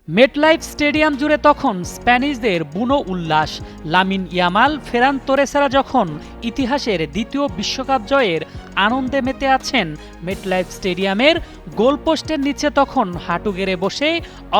MetLife stadium জুড়ে তখন স্প্যানিশদের বুনো উল্লাস। লামিন ইয়ামাল, ফেরান তোরেসেরা যখন ইতিহাসের দ্বিতীয় বিশ্বকাপ জয়ের আনন্দে মেতে আছেন, মেটলাইফ স্টেডিয়ামের গোলপোস্টের নিচে তখন হাঁটু গেড়ে বসে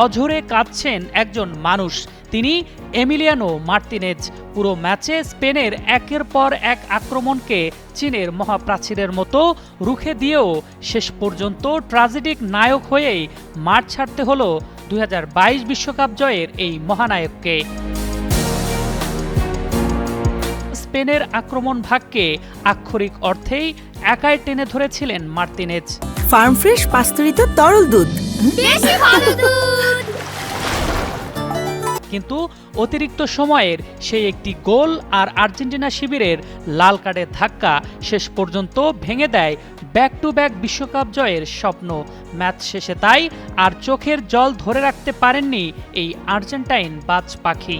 অঝরে কাঁদছেন একজন মানুষ। তিনি এমিলিয়ানো মার্তিনেজ। পুরো ম্যাচে স্পেনের একের পর এক আক্রমণকে চীনের মহাপ্রাচীরের মতো রুখে দিয়েও শেষ পর্যন্ত ট্র্যাজেডিক নায়ক হয়েই মাঠ ছাড়তে হলো 2022 বিশ্বকাপ জয়ের এই মহানায়ককে। স্পেনের আক্রমণ ভাগকে আক্ষরিক অর্থেই একাই টেনে ধরেছিলেন মার্তিনেজ। ফার্ম ফ্রেশ পাস্তুরিত তরল দুধ, বেশি ভালো দুধ। কিন্তু অতিরিক্ত সময়ের সেই একটি গোল আর আর্জেন্টিনা শিবিরের লাল কার্ডের ধাক্কা শেষ পর্যন্ত ভেঙে দেয় ব্যাক টু ব্যাক বিশ্বকাপ জয়ের স্বপ্ন। ম্যাচ শেষে তাই আর চোখের জল ধরে রাখতে পারেননি এই আর্জেন্টাইন বাজ পাখি।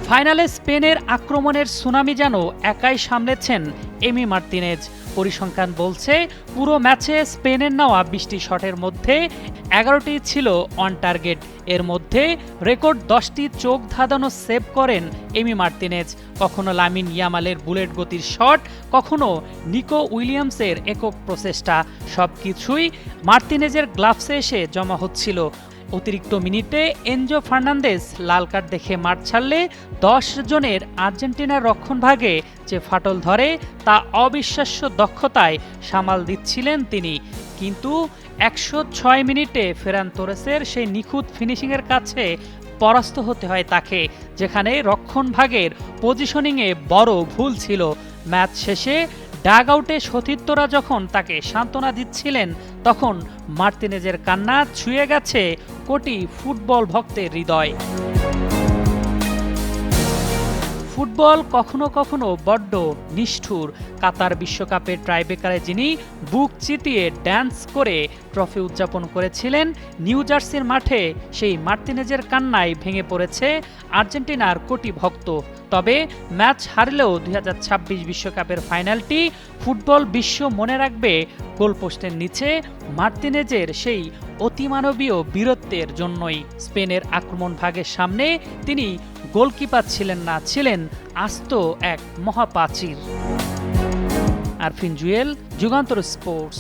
ফাইনালে স্পেনের আক্রমণের সুনামি যেন একাই সামলেছেন এমি মার্তিনেজ। পরিসংখ্যান বলছে, পুরো ম্যাচে স্পেনের নেওয়া 20টি শটের মধ্যে 11টি ছিল অন টার্গেট। এর মধ্যে রেকর্ড 10টি চোখ ধাঁধানো সেভ করেন এমি মার্তিনেজ। কখনো লামিন ইয়ামালের বুলেট গতির শট, কখনো নিকো উইলিয়ামসের একক প্রচেষ্টা, সবকিছুই মার্তিনেজের গ্লাভসে এসে জমা হচ্ছিল। অতিরিক্ত মিনিটে এনজো ফার্নান্দেজ লাল কার্ড দেখে মাঠ ছাড়লে 10 জনের আর্জেন্টিনার রক্ষণভাগে যে ফাটল ধরে তা অবিশ্বাস্য দক্ষতায় সামাল দিচ্ছিলেন তিনি। কিন্তু 106 মিনিটে ফেরান তোরেসের সেই নিখুঁত ফিনিশিংয়ের কাছে পরাস্ত হতে হয় তাকে, যেখানে রক্ষণভাগের পজিশনিংয়ে বড় ভুল ছিল। ম্যাচ শেষে ডাগ আউটে সতীর্থরা যখন তাকে সান্ত্বনা দিচ্ছিলেন, তখন মার্তিনেজের কান্না ছুঁয়ে গেছে কোটি ফুটবল ভক্তের হৃদয়। ফুটবল কখনো কখনো বড্ড নিষ্ঠুর। কাতার বিশ্বকাপের ট্রাইবেকারে যিনি বুক চিতিয়ে ড্যান্স করে ট্রফি উদযাপন করেছিলেন, নিউ জার্সির মাঠে সেই মার্তিনেজের কান্নায় ভেঙে পড়েছে আর্জেন্টিনার কোটি ভক্ত। তবে ম্যাচ হারলেও 2026 বিশ্বকাপের ফাইনালটি ফুটবল বিশ্ব মনে রাখবে গোলপোস্টের নিচে মার্তিনেজের সেই অতিমানবীয় বীরত্বের জন্যই। স্পেনের আক্রমণ ভাগের সামনে তিনি গোলকিপার ছিলেন না, ছিলেন আস্ত এক মহাপ্রাচীর। আরফিন জুয়েল, যুগান্তর স্পোর্টস।